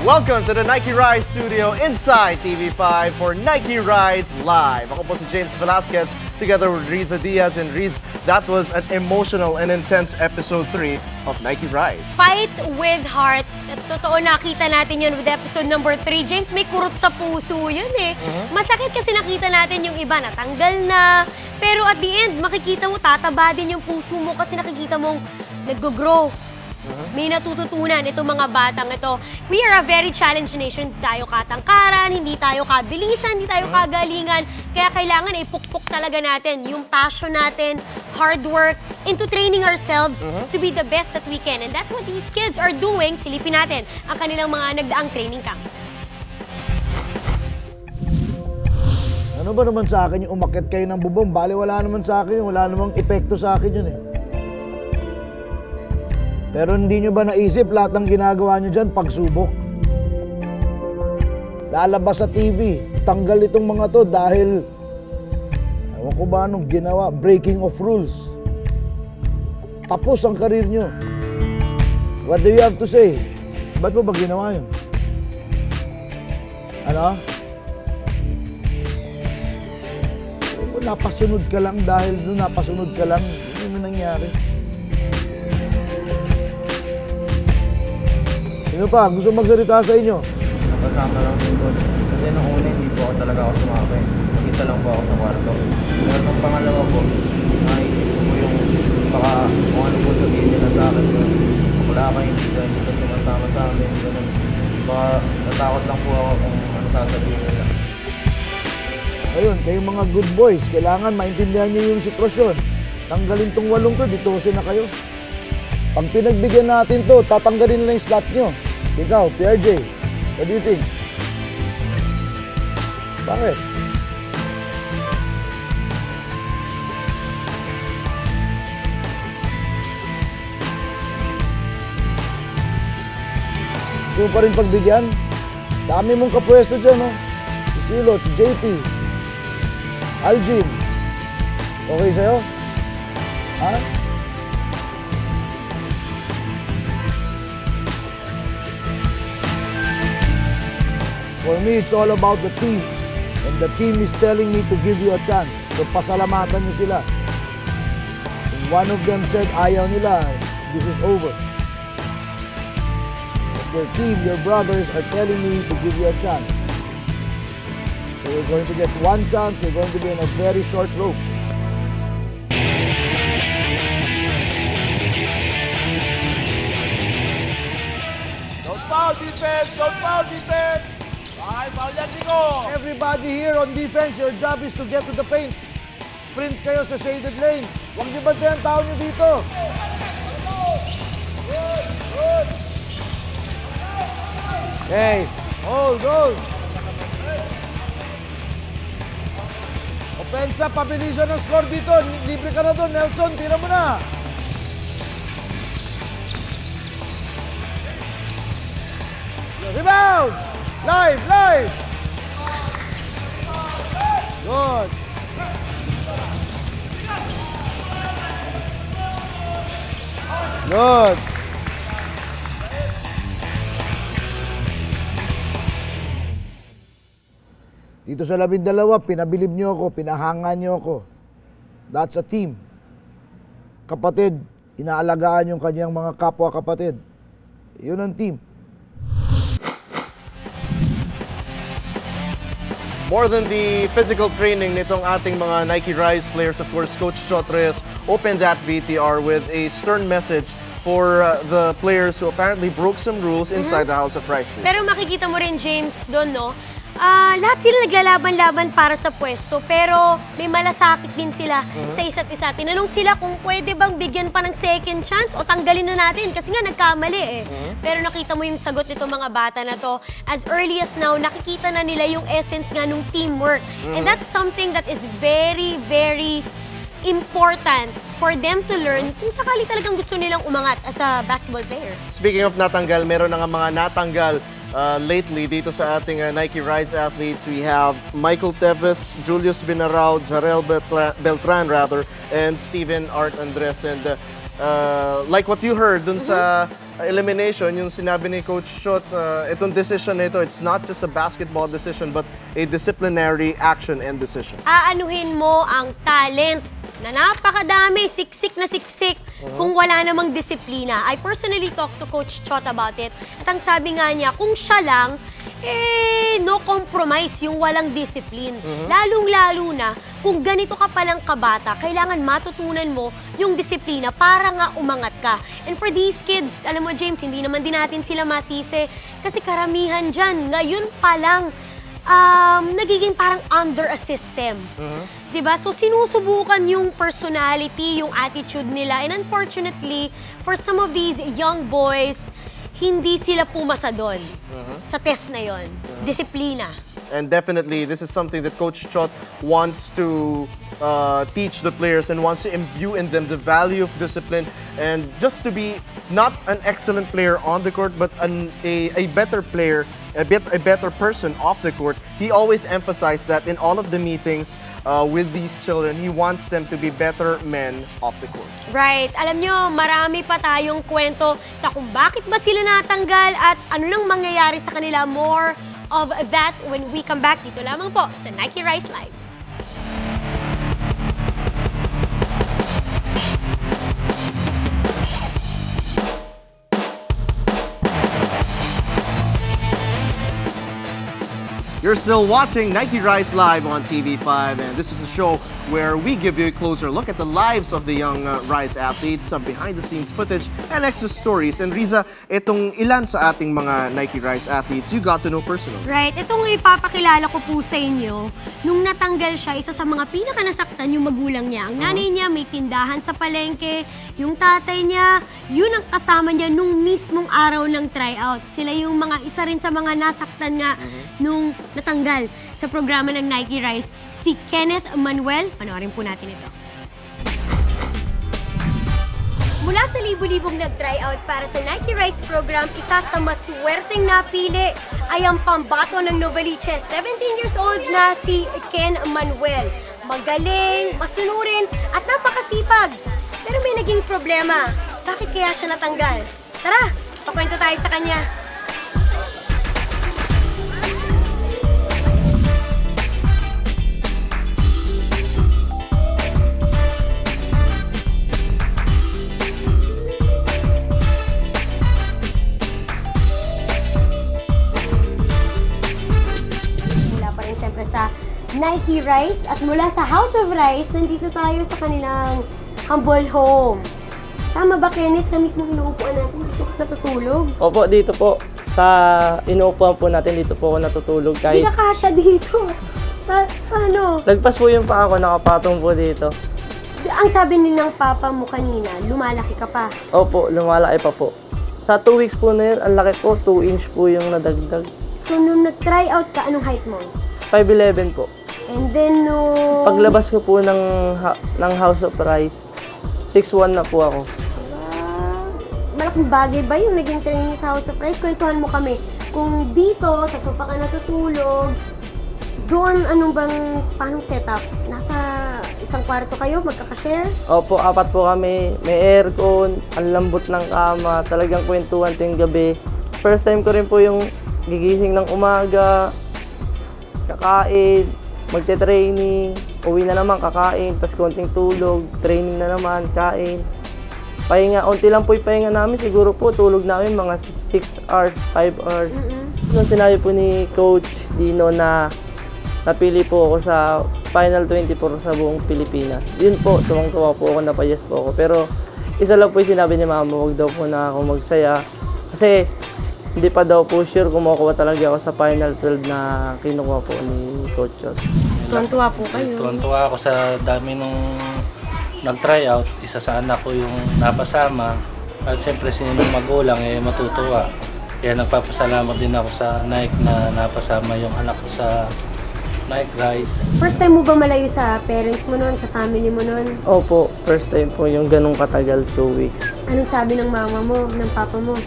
Welcome to the Nike Rise Studio inside TV5 for Nike Rise Live. Ako po si James Velasquez together with Riza Diaz. And Riz, that was an emotional and intense episode 3 of Nike Rise. Fight with heart. Totoo, nakita natin yun with episode number 3. James, may kurot sa puso yun eh. Masakit kasi nakita natin yung iba natanggal na. Pero at the end, makikita mo, tataba din yung puso mo kasi nakikita mong nag-grow. May natututunan itong mga batang ito. We are a very challenged nation. Hindi tayo katangkaran, hindi tayo kabilisan, hindi tayo kagalingan. Kaya kailangan ipukpok talaga natin yung passion natin, hard work, into training ourselves to be the best that we can. And that's what these kids are doing. Silipin natin ang kanilang mga nagdaang training camp. Ano ba naman sa akin yung umakyat kayo ng bubong? Bale, wala naman sa akin yun. Wala namang epekto sa akin yun eh. Pero hindi nyo ba naisip lahat ng ginagawa nyo dyan pagsubok? Lalabas sa TV, tanggal itong mga to dahil ewan ko ba anong ginawa, breaking of rules. Tapos ang karir nyo. What do you have to say? Ba't mo ba ginawa yun? Ano? Napasunod ka lang dahil doon napasunod ka lang. Ano nangyari? Sino pa? Gusto magsalita sa inyo? Napasama lang din ko. Kasi nung una hindi po ako talaga ako sumabay. Mag-isa lang po ako sa kwarto. Pero nung pangalawa po, naisip ko po yung baka kung ano po sabihin nila sa akin yun. Wala ka hindi ka sumasama sa amin. Ganun. Baka natakot lang po ako kung ano sasabihin nila. Ayun, kayong mga good boys, kailangan maintindihan nyo yung sitwasyon. Tanggalin tong 8 to, dito na kayo. Pag pinagbigyan natin to, tatanggalin na yung slot nyo. Ikaw, PRJ, what do you think? Bakit? Gusto mo pa rin pagbigyan? Dami mong kapwesto dyan, no? Si Silo, si JP, Aljin. Okay sa'yo? Ha? For me, it's all about the team. And the team is telling me to give you a chance. So, pasalamatan nyo sila. And one of them said, ayaw nila, this is over. But your team, your brothers are telling me to give you a chance. So, you're going to get one chance. You're going to be in a very short rope. Don't foul defense! Don't foul defense! Ay, foul yan, Nico! Everybody here on defense, your job is to get to the paint. Sprint kayo sa shaded lane. Huwag niyo ba ang tao niyo dito? Okay. Hold. Opensa, pabilisan ng score dito. Libre ka na doon, Nelson. Tira mo na. Rebound! Live! Good. Good. Dito sa 12, pinabilib nyo ako, pinahangan nyo ako. That's a team. Kapatid, inaalagaan yung kanyang mga kapwa kapatid. Yun ang team. More than the physical training nitong ating mga Nike Rise players, of course, Coach Chotres opened that VTR with a stern message for the players who apparently broke some rules inside the House of Rice. Pero makikita mo rin, James, doon, no? Lahat sila naglalaban-laban para sa pwesto, pero may malasakit din sila sa isa't isa. Tinanong sila kung pwede bang bigyan pa ng second chance o tanggalin na natin kasi nga nagkamali eh. Pero nakita mo yung sagot nito mga bata na to. As early as now, nakikita na nila yung essence nga nung teamwork. And that's something that is very, very important for them to learn kung sakali talagang gusto nilang umangat as a basketball player. Speaking of natanggal, meron na nga mga natanggal lately dito sa ating Nike Rise athletes. We have Michael Teves, Julius Binarao, Jarel Beltran rather, and Steven Art Andres. And like what you heard dun sa elimination, yung sinabi ni Coach Chot, itong decision na ito, it's not just a basketball decision but a disciplinary action and decision. Aanuhin mo ang talent na napakadami, siksik na siksik, kung wala namang disiplina. I personally talked to Coach Chot about it. At ang sabi nga niya, kung siya lang, no compromise yung walang discipline. Lalong-lalo na, kung ganito ka palang kabata, kailangan matutunan mo yung disiplina para nga umangat ka. And for these kids, alam mo James, hindi naman din natin sila masisi. Kasi karamihan dyan, ngayon pa lang, nagiging parang under a system. Diba? So, sinusubukan yung personality, yung attitude nila. And unfortunately, for some of these young boys, hindi sila pumasa doon sa test na yon. Disiplina. And definitely, this is something that Coach Chot wants to teach the players and wants to imbue in them the value of discipline and just to be not an excellent player on the court, but a better player, a better person off the court. He always emphasized that in all of the meetings with these children, he wants them to be better men off the court. Right. Alam nyo, marami pa tayong kwento sa kung bakit ba sila natanggal at ano nang mangyayari sa kanila. More of that when we come back dito lamang po sa Nike Rise Live. You're still watching Nike Rise Live on TV5, and this is a show where we give you a closer look at the lives of the young Rise athletes, some behind-the-scenes footage, and extra stories. And Riza, itong ilan sa ating mga Nike Rise athletes you got to know personally. Right. Itong ipapakilala ko po sa inyo, nung natanggal siya, isa sa mga pinakanasaktan yung magulang niya. Ang nanay niya may tindahan sa palengke, yung tatay niya, yun ang kasama niya nung mismong araw ng tryout. Sila yung mga isa rin sa mga nasaktan nga nung natanggal sa programa ng Nike Rise, si Kenneth Manuel. Panoorin po natin ito. Mula sa libu-libong nag-tryout para sa Nike Rise program, isa sa maswerteng napili ay ang pambato ng Novaliches, 17 years old na si Ken Manuel. Magaling, masunurin, at napakasipag. Pero may naging problema. Bakit kaya siya natanggal? Tara, pakwento tayo sa kanya. Sa Nike Rise at mula sa House of Rise, nandito tayo sa kanilang humble home. Tama ba, Kenneth? Sa mismong inuupuan natin, dito ka natutulog? Opo, dito po. Sa inuupuan po natin, dito po ako natutulog. Hindi Kahit ka kasya dito. Paano? lagpas po yung paa ko, nakapatong po dito. Ang sabi ni ng papa mo kanina, lumalaki ka pa. Opo, lumalaki pa po. Sa 2 weeks po na yun, ang laki po, 2 inch po yung nadagdag. So, nung nag-try out ka, anong height mo? 5'11 po. And then, no... Paglabas ko po ng House of Rise, 6'1 na po ako. Malaking bagay ba yung naging training sa House of Rise? Kwentuhan mo kami. Kung dito, sa sofa ka natutulog, doon, paanong setup? Nasa isang kwarto kayo, magkakashare? Opo, 4 po kami. May aircon, ang lambot ng kama, talagang kwentuhan tuwing gabi. First time ko rin po yung gigising ng umaga, kakain, magte-training, uwi na naman, kakain, tapos konting tulog, training na naman, kain. Pahinga, unti lang po yung pahinga namin, siguro po tulog namin mga 6 hours, 5 hours. Nung sinabi po ni Coach Dino na napili po ako sa Final 24 sa buong Pilipinas, yun po, tuwang-tuwa po ako, napayas po ako. Pero isa lang po yung sinabi ni Mama, huwag daw po na ako magsaya. Kasi hindi pa daw po sure kung makuha talaga ako sa Final 12 na kinukuha po ni Coach Chot. Tuwan-tuwa po kayo. Tuwan-tuwa ako sa dami nung nag-tryout. Isa sa anak ko yung napasama. At siyempre sinong magulang matutuwa. Kaya nagpapasalamat din ako sa Nike na napasama yung anak ko sa Nike Rise. First time mo ba malayo sa parents mo noon, sa family mo noon? Opo, first time po yung ganong katagal, 2 weeks. Anong sabi ng mama mo, ng papa mo?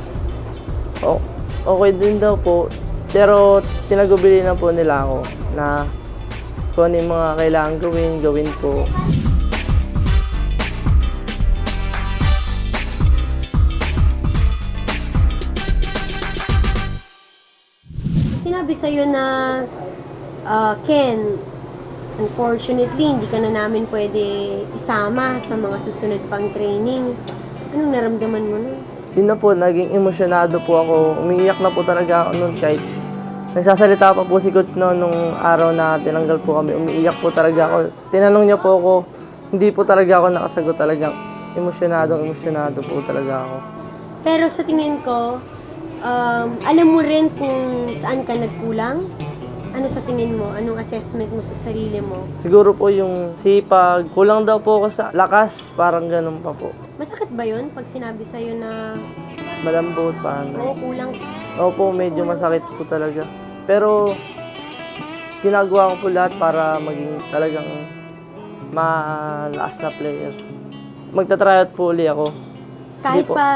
Oh, okay din daw po. Pero tinagubili na po nila ako na kung ano yung mga kailangan gawin po. sinabi sa'yo na, Ken, unfortunately, hindi ka na namin pwede isama sa mga susunod pang training. Anong naramdaman mo nun? Yun na po, naging emosyonado po ako. Umiiyak na po talaga ako noon kahit nagsasalita pa po si Coach noon nung araw na tinanggal po kami. Umiiyak po talaga ako. Tinanong niya po ako, hindi po talaga ako nakasagot talagang emosyonado po talaga ako. Pero sa tingin ko, alam mo rin kung saan ka nagkulang? Ano sa tingin mo? Anong assessment mo sa sarili mo? Siguro po yung sipag, kulang daw po ako sa lakas, parang ganun pa po. Masakit ba yun pag sinabi sa'yo na Malambot, parang oo, kulang? Opo, medyo masakit po talaga. Pero, ginagawa ko po lahat para maging talagang malakas na player. Magta-tryout po uli ako. Kahit Hindi po. pa,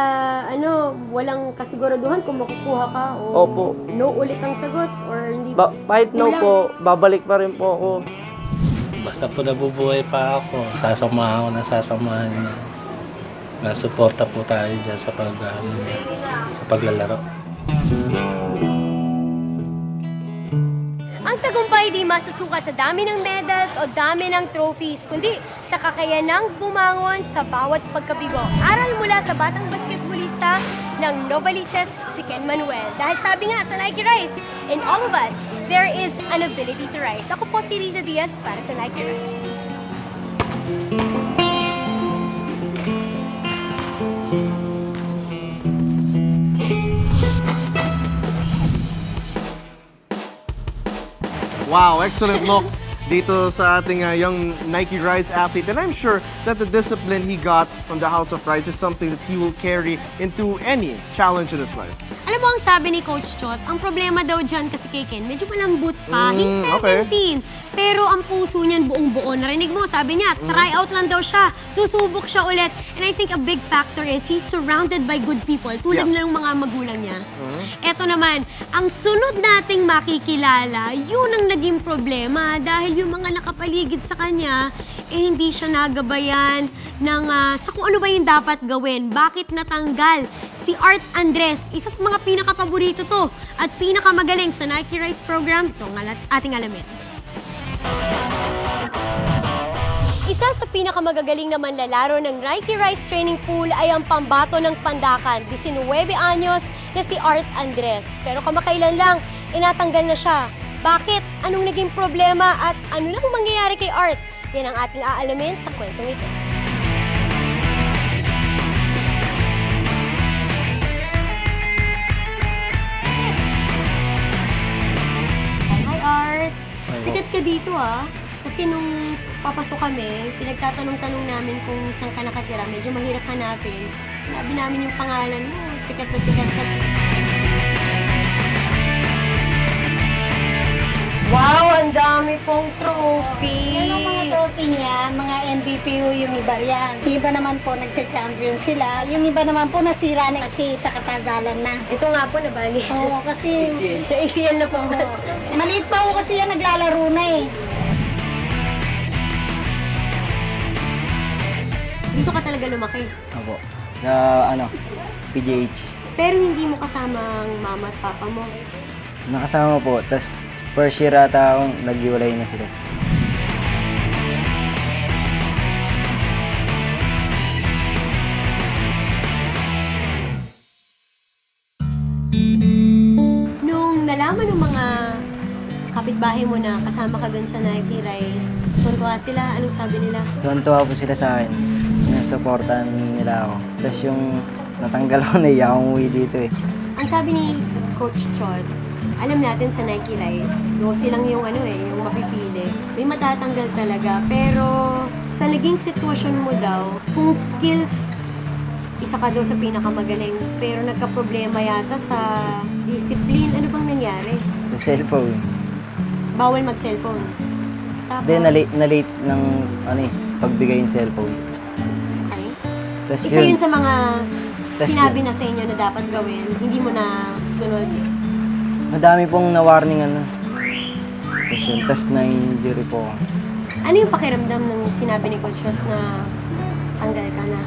walang kasiguraduhan kung makukuha ka o Opo. no ulit ang sagot or hindi. Kahit no Kulang. po, babalik pa rin po ako. Basta po nabubuhay pa ako, sasamahan ko na sasamahan niya. Nasuporta po tayo dyan sa sa paglalaro. Ang tagumpay di masusukat sa dami ng medals o dami ng trophies, kundi sa kakayanang bumangon sa bawat pagkabigo. Aral mula sa batang basketballista ng Novaliches, si Ken Manuel. Dahil sabi nga sa Nike Rise, in all of us, there is an ability to rise. Ako po si Riza Diaz para sa Nike Rise. Wow, excellent look dito sa ating young Nike Rise athlete. And I'm sure that the discipline he got from the House of Rise is something that he will carry into any challenge in his life. Alam mo ang sabi ni Coach Chot, ang problema daw dyan kasi kay Ken, medyo malambot pa. He's 17. Okay. Pero ang puso niyan buong-buo. Narinig mo, sabi niya, try out lang daw siya. Susubok siya ulit. And I think a big factor is he's surrounded by good people. Tulad Yes. ng mga magulang niya. Eto naman, ang sunod nating makikilala, yun ang naging problema dahil yung mga nakapaligid sa kanya, hindi siya nagabayan ng sa kung ano ba yung dapat gawin. Bakit natanggal si Art Andres? Isa sa mga pinakapaborito to at pinakamagaling sa Nike Rise program. Ito ang ating alamin. Isa sa pinakamagagaling na manlalaro ng Nike Rise Training Pool ay ang pambato ng Pandakan, 19 anyos na si Art Andres. Pero kamakailan lang, inatanggal na siya. Bakit? Anong naging problema at ano na mangyayari kay Art? Yan ang ating aalamin sa kwentong ito. Hi Art! Sikat ka dito Kasi nung papasok kami, pinagtatanong-tanong namin kung saan ka nakatira. Medyo mahirap hanapin. Sinabi namin yung pangalan mo. Sikat na sikat ka. Wow! Ang dami pong trophy! Yan ang mga trophy niya, mga MVP yung iba yan. Yung iba naman po nagcha-champion sila. Yung iba naman po nasira na kasi sa katagalan na. Ito nga po, nabali. Oo, kasi ACL na po. maliit pa ako kasi yan naglalaro na eh. Dito ka talaga lumaki. Opo. Sa PGH. Pero hindi mo kasama ang mama at papa mo. Nakasama po. Tapos first year ata akong naghiwalay na sila. Nung nalaman ng mga kapitbahay mo na kasama ka dun sa Nike Rise, tuntua sila, anong sabi nila? Tuwan-tuwa po sila sa akin. Sinusuportahan nila ako. Tapos yung natanggal ako, naiyak akong umuwi dito eh. Ang sabi ni Coach Chot, alam natin sa Nike Rise, 12 lang yung yung mapipili. May matatanggal talaga, pero sa naging sitwasyon mo daw, kung skills, isa ka daw sa pinakamagaling, pero nagka-problema yata sa discipline. Ano bang nangyari? Sa cellphone. Bawal mag-cellphone. Tapos, Then na-late ng pagbigay yung cellphone. ay, Tapos isa yun sa mga Tas sinabi na sa inyo na dapat gawin, hindi mo na sunod. madami pong na-warning Tapos yun, tapos na-injury po ako. Ano yung pakiramdam ng sinabi ni Coach Shot na tanggal ka na?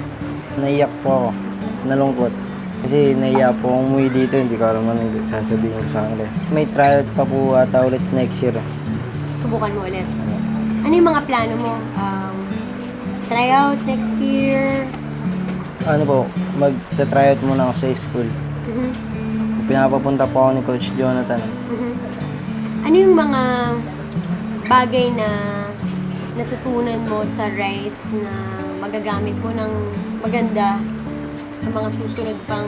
Naiyak po ako. Tapos nalungkot. Kasi nahiya po akong umuwi dito, hindi ko alam anong sasabihin ko sa kanila. May tryout pa po ata ulit next year. Subukan mo ulit. Ano yung mga plano mo? Tryout next year? Ano po, mag-tryout muna ako sa school. Mhm. Pinapapunta po ako ni Coach Jonathan. Mhm. Ano yung mga bagay na natutunan mo sa Rise na magagamit mo ng maganda sa mga susunod pang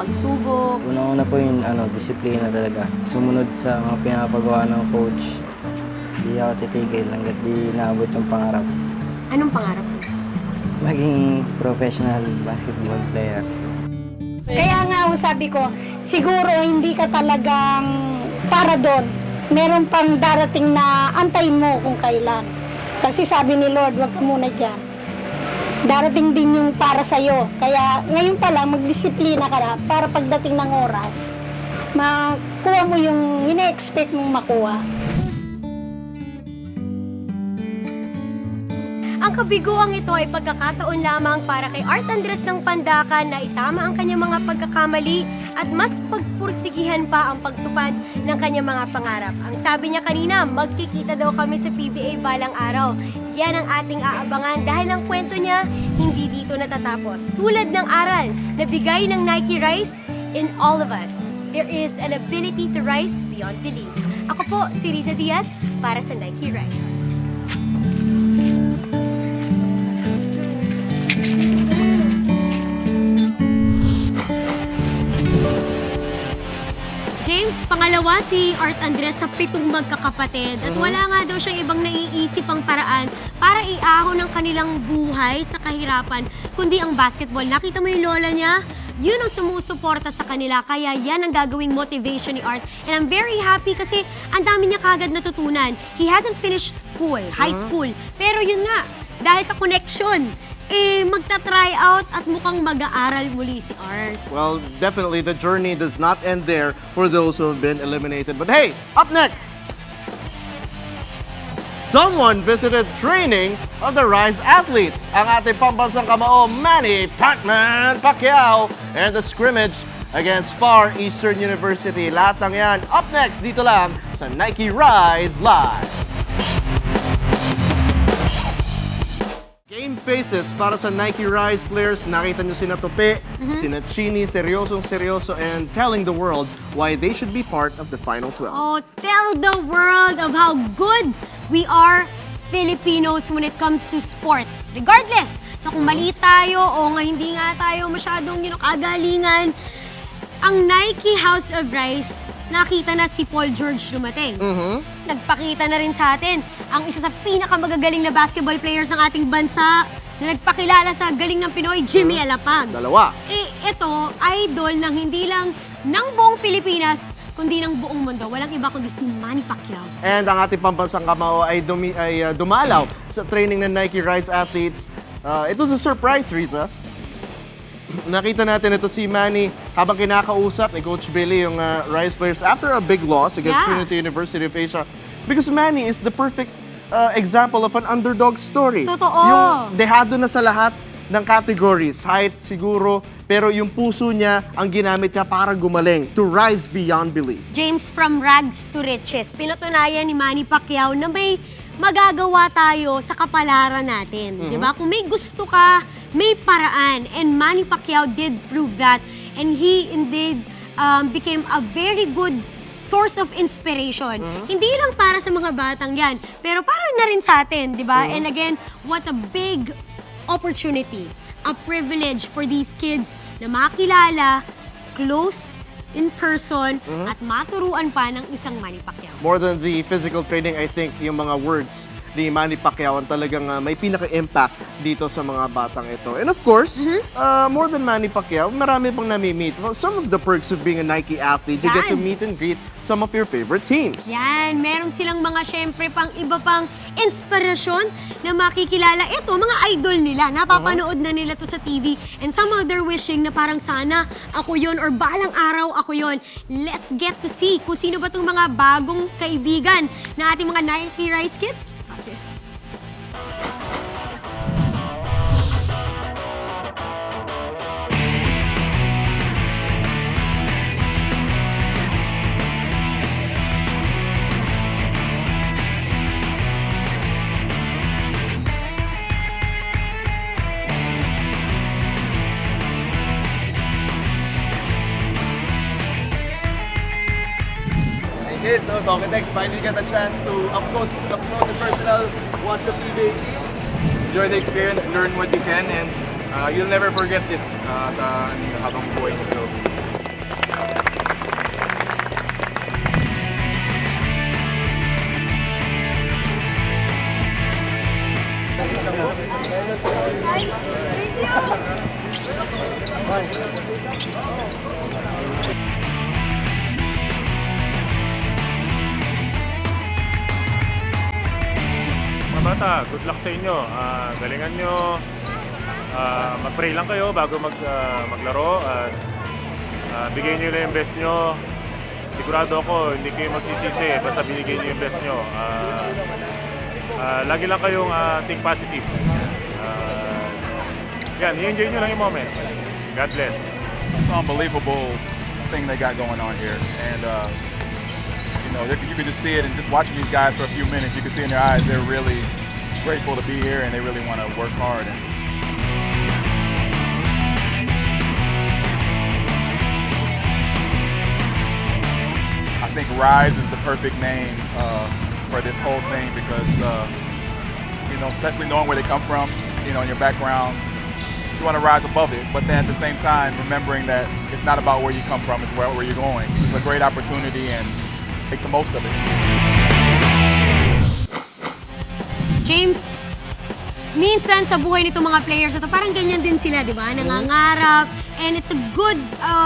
pagsubok? Una-una po yung disiplina talaga. Sumunod sa mga pinapagawa ng coach. Hindi ako titigil hanggat di naabot yung pangarap. Anong pangarap mo? Maging professional basketball player. Kaya nga sabi ko, siguro hindi ka talagang para doon. Meron pang darating na antayin mo kung kailan. Kasi sabi ni Lord, wag ka muna dyan. Darating din yung para sa'yo. Kaya ngayon pa lang, magdisiplina ka na para pagdating ng oras, makuha mo yung ina-expect mong makuha. Ang kabiguang ito ay pagkakataon lamang para kay Art Andres ng Pandacan na itama ang kanyang mga pagkakamali at mas pagpursigihan pa ang pagtupad ng kanyang mga pangarap. Ang sabi niya kanina, magkikita daw kami sa PBA balang araw. Yan ang ating aabangan dahil ang kwento niya hindi dito natatapos. Tulad ng aral na bigay ng Nike Rise, in all of us, there is an ability to rise beyond belief. Ako po, si Riza Diaz para sa Nike Rise. James, pangalawa si Art Andres sa 7 magkakapatid at wala nga daw siyang ibang naiisip ang paraan para iahon ang kanilang buhay sa kahirapan kundi ang basketball. Nakita mo yung lola niya? Yun ang sumusuporta sa kanila kaya yan ang gagawing motivation ni Art and I'm very happy kasi ang dami niya kagad natutunan. He hasn't finished school, high school, pero yun nga, dahil sa connection, magta-try out at mukhang mag-aaral muli si Art. Well, definitely the journey does not end there for those who have been eliminated. But hey, up next, someone visited training of the Rise athletes. Ang ating pambansang kamao, Manny Pacman Pacquiao, and the scrimmage against Far Eastern University. Lahat ng yan up next dito lang sa Nike Rise Live. Game faces para sa Nike Rise players. Nakita nyo sina Tope, sina Chini, seryoso and telling the world why they should be part of the Final 12. Oh, tell the world of how good we are Filipinos when it comes to sport. Regardless, so kung mali tayo o nga hindi nga tayo masyadong kagalingan, ang Nike House of Rise, nakita na si Paul George dumating. Nagpakita na rin sa atin ang isa sa pinakamagagaling na basketball players ng ating bansa na nagpakilala sa galing ng Pinoy, Jimmy Alapag. Dalawa. Ito, idol ng hindi lang ng buong Pilipinas, kundi ng buong mundo. Walang iba kundi si Manny Pacquiao. And ang ating pambansang kamao ay, dumalaw sa training ng Nike Rise athletes. It was a surprise, Riza. Nakita natin ito si Manny habang kinakausap ni Coach Billy yung Rise players after a big loss against Trinity University of Asia. Because Manny is the perfect example of an underdog story. Totoo. Yung dehado na sa lahat ng categories, height siguro, pero yung puso niya ang ginamit niya para gumaling, to rise beyond belief. James, from rags to riches, pinatunayan ni Manny Pacquiao na may magagawa tayo sa kapalaran natin. Di ba? Kung may gusto ka, may paraan. And Manny Pacquiao did prove that. And he indeed became a very good source of inspiration. Hindi lang para sa mga batang yan, pero para na rin sa atin, di ba? And again, what a big opportunity, a privilege for these kids na makilala, close in person, at maturuan pa ng isang Manny Pacquiao. More than the physical training, I think yung mga words ni Manny Pacquiao ang talagang may pinaka-impact dito sa mga batang ito. And of course, more than Manny Pacquiao, marami pang nami-meet. Well, some of the perks of being a Nike athlete, you get to meet and greet some of your favorite teams. Yan, meron silang mga syempre pang iba pang inspirasyon na makikilala. Ito, mga idol nila, napapanood na nila to sa TV. And some of their wishing na parang sana ako yon or balang araw ako yon. Let's get to see kung sino ba itong mga bagong kaibigan na ating mga Nike Rise kids. Watch this. kids, no, Talkatex finally get a chance to up close and personal watch a PBA. Enjoy the experience, learn what you can, and you'll never forget this sa habang buhay mo. Mga bata, good luck sa inyo. Galingan nyo. Mag-pray lang kayo bago maglaro at bigay nyo lang yung best nyo. Sigurado ako, hindi kayo magsisisi basta binigay nyo yung best nyo. Lagi lang kayong think positive. Yan, i-enjoy nyo lang yung moment. God bless. It's an unbelievable thing they got going on here. And, you know, you can just see it, and just watching these guys for a few minutes, you can see in their eyes they're really grateful to be here and they really want to work hard. And I think Rise is the perfect name for this whole thing because, you know, especially knowing where they come from, you know, in your background, you want to rise above it, but then at the same time, remembering that it's not about where you come from, it's where you're going. So it's a great opportunity and make the most of it. James, minsan sa buhay nito mga players ito, parang ganyan din sila, di ba? Nangangarap. And it's a good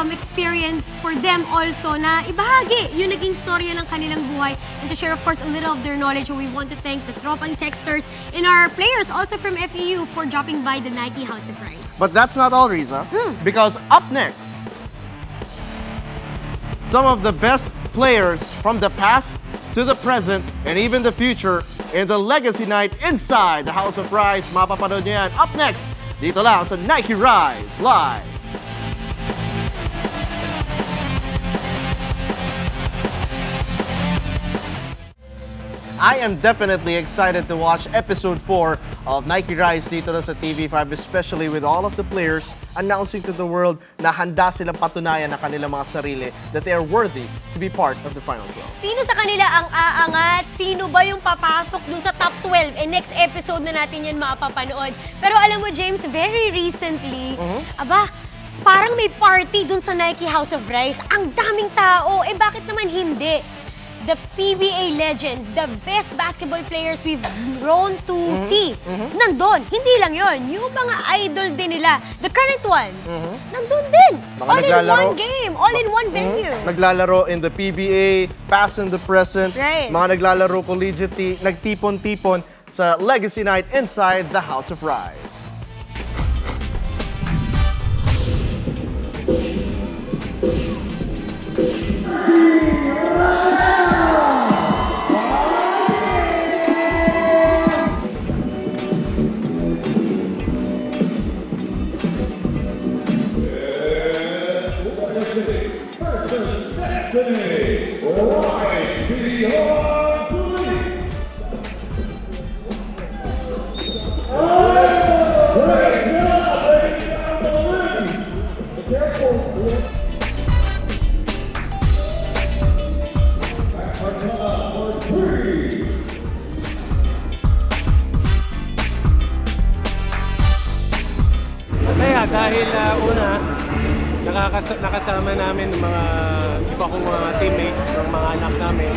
experience for them also na ibahagi yung naging storya ng kanilang buhay and to share, of course, a little of their knowledge. So we want to thank the Tropang Texters and our players also from FEU for dropping by the Nike House of Rice. But that's not all, Riza. Because up next, some of the best players from the past to the present and even the future in the Legacy Night inside the House of Rice. Mapapanood nyo yan up next dito lang sa Nike Rise Live. I am definitely excited to watch episode 4 of Nike Rise dito na sa TV5, especially with all of the players announcing to the world na handa silang patunayan na kanilang mga sarili that they are worthy to be part of the Final 12. Sino sa kanila ang aangat? Sino ba yung papasok dun sa top 12? And next episode na natin yan mapapanood. Pero alam mo, James, very recently, parang may party dun sa Nike House of Rice. Ang daming tao. Eh bakit naman hindi? The PBA legends, the best basketball players we've grown to see, nandun. Hindi lang yon, yung mga idol din nila, the current ones, nandun din. All in one game, all in one venue. Naglalaro in the PBA, past and the present. Right. Mga naglalaro collegiately, nagtipon-tipon sa Legacy Night inside the House of Rise. Masaya dahil una, nakasama namin ng mga iba kong mga teammates, ng mga anak namin.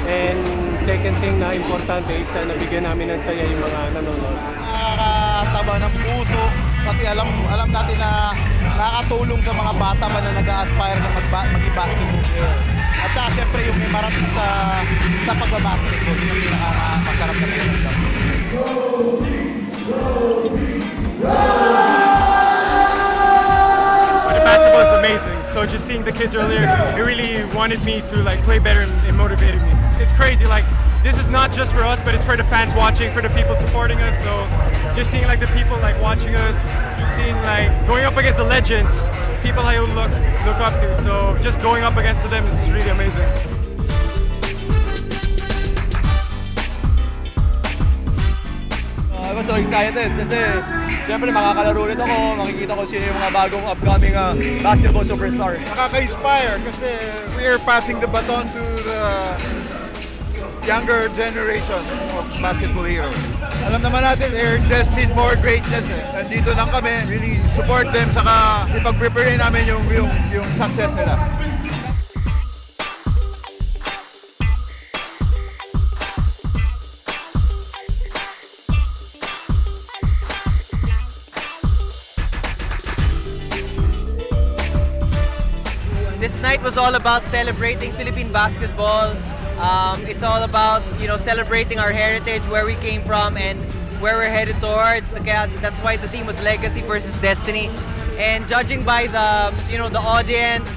And second thing na importante is na nabigyan namin ng saya yung mga nanonood. Nakakataba ng puso kasi alam natin na nakakatulong sa mga bata ba na nag-a-aspire na maging basketball player. At saka siyempre yung may marathon sa pagbabasketball, yun yung pinaka-masarap na pinag-asap. Basketball is amazing. So just seeing the kids earlier, it really wanted me to like play better and motivated me. It's crazy. Like this is not just for us, but it's for the fans watching, for the people supporting us. So just seeing like the people like watching us, seeing like going up against the legends, people I look up to. So just going up against them is really amazing. I'm so excited kasi siyempre makakalaro ulit ako, makikita ko sino yung mga bagong upcoming basketball superstars. Nakaka-inspire kasi we are passing the baton to the younger generation of basketball heroes. Alam naman natin, they're destined for greatness eh. Nandito lang kami, really support them, saka ipag-prepare namin yung success nila. This night was all about celebrating Philippine basketball. It's all about, celebrating our heritage, where we came from, and where we're headed towards. That's why the theme was Legacy versus Destiny. And judging by the, the audience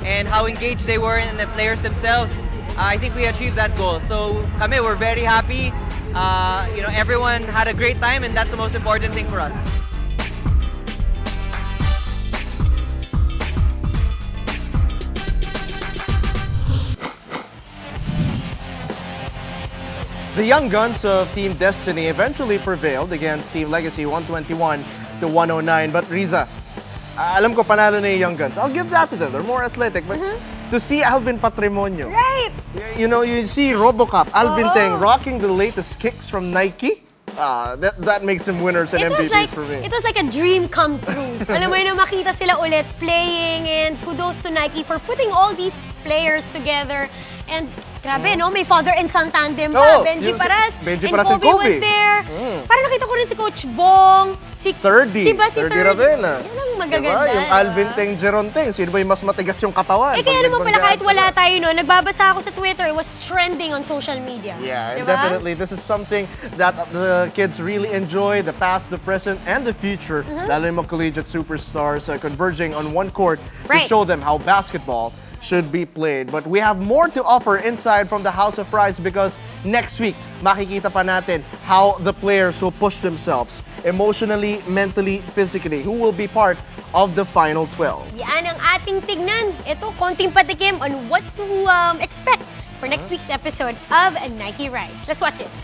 and how engaged they were and the players themselves, I think we achieved that goal. So, we're very happy. Everyone had a great time, and that's the most important thing for us. The young guns of Team Destiny eventually prevailed against Team Legacy 121-109. But Riza, alam ko panalo na yung young guns. I'll give that to them. They're more athletic. But to see Alvin Patrimonio, Right! you see RoboCop, Alvin Teng rocking the latest kicks from Nike. That makes them winners and MVPs for me. It was like a dream come true. Alam mo yun, makita sila ulit playing, and kudos to Nike for putting all these players together. And grabe, no? May father and son tandem pa. Benji Paras and Kobe was there. Parang nakita ko rin si Coach Bong, si Thirdy. Diba si Thirdy Ravena. Yan ang magaganda. Diba? Yung Alvin Teng, Jeron Teng. Sino ba yung mas matigas yung katawan? Eh kaya naman pala kahit wala tayo, no? Nagbabasa ako sa Twitter, it was trending on social media. Yeah, and diba? definitely this is something that the kids really enjoy, the past, the present, and the future. Lalo yung mga collegiate superstars converging on one court to show them how basketball should be played. But we have more to offer inside from the House of Rise because next week, makikita pa natin how the players will push themselves emotionally, mentally, physically, who will be part of the Final 12. Yan ang ating tignan. Ito, konting patikim on what to expect for next week's episode of Nike Rise. Let's watch this.